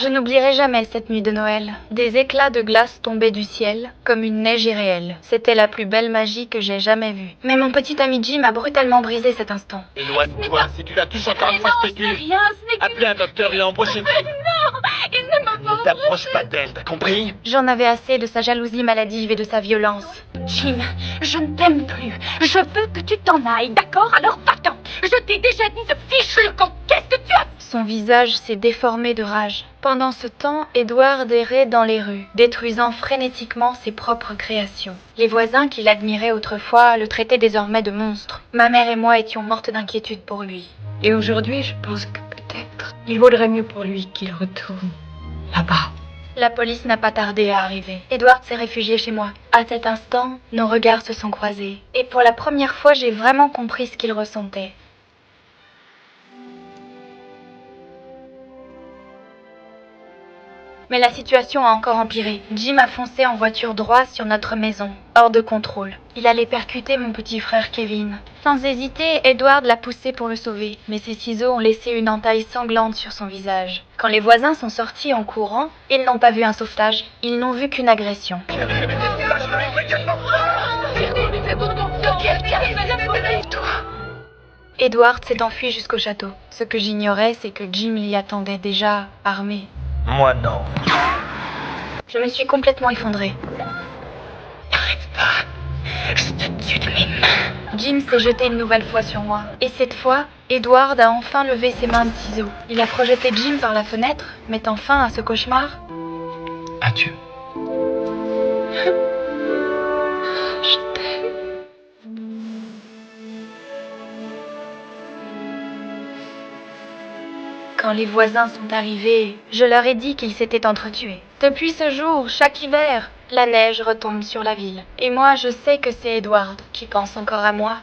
Je n'oublierai jamais cette nuit de Noël. Des éclats de glace tombaient du ciel, comme une neige irréelle. C'était la plus belle magie que j'ai jamais vue. Mais mon petit ami Jim a brutalement brisé cet instant. Éloigne-toi, si tu la touches encore une fois, je te tue. Rien, ce n'est Appelez un docteur et embauchez. il ne m'a pas... Ne t'approche pas d'elle, t'as compris? J'en avais assez de sa jalousie maladive et de sa violence. Jim, je ne t'aime plus. Je veux que tu t'en ailles, d'accord? Alors va-t'en. Je t'ai déjà dit de fiche le camp. Qu'est-ce que tu as? Son visage s'est déformé de rage. Pendant ce temps, Edward errait dans les rues, détruisant frénétiquement ses propres créations. Les voisins qui l'admiraient autrefois le traitaient désormais de monstre. Ma mère et moi étions mortes d'inquiétude pour lui. Et aujourd'hui, je pense que peut-être il vaudrait mieux pour lui qu'il retourne là-bas. La police n'a pas tardé à arriver. Edward s'est réfugié chez moi. À cet instant, nos regards se sont croisés. Et pour la première fois, j'ai vraiment compris ce qu'il ressentait. Mais la situation a encore empiré. Jim a foncé en voiture droit sur notre maison, hors de contrôle. Il allait percuter mon petit frère Kevin. Sans hésiter, Edward l'a poussé pour le sauver, mais ses ciseaux ont laissé une entaille sanglante sur son visage. Quand les voisins sont sortis en courant, ils n'ont pas vu un sauvetage, ils n'ont vu qu'une agression. Edward s'est enfui jusqu'au château. Ce que j'ignorais, c'est que Jim l'y attendait déjà, armé. Moi non. Je me suis complètement effondrée. N'arrête pas. Je te tue de mes mains. Jim s'est jeté une nouvelle fois sur moi. Et cette fois, Edward a enfin levé ses mains de ciseaux. Il a projeté Jim par la fenêtre, mettant fin à ce cauchemar. Adieu. Je t'aime. Quand les voisins sont arrivés, je leur ai dit qu'ils s'étaient entretués. Depuis ce jour, chaque hiver, la neige retombe sur la ville. Et moi, je sais que c'est Edward qui pense encore à moi.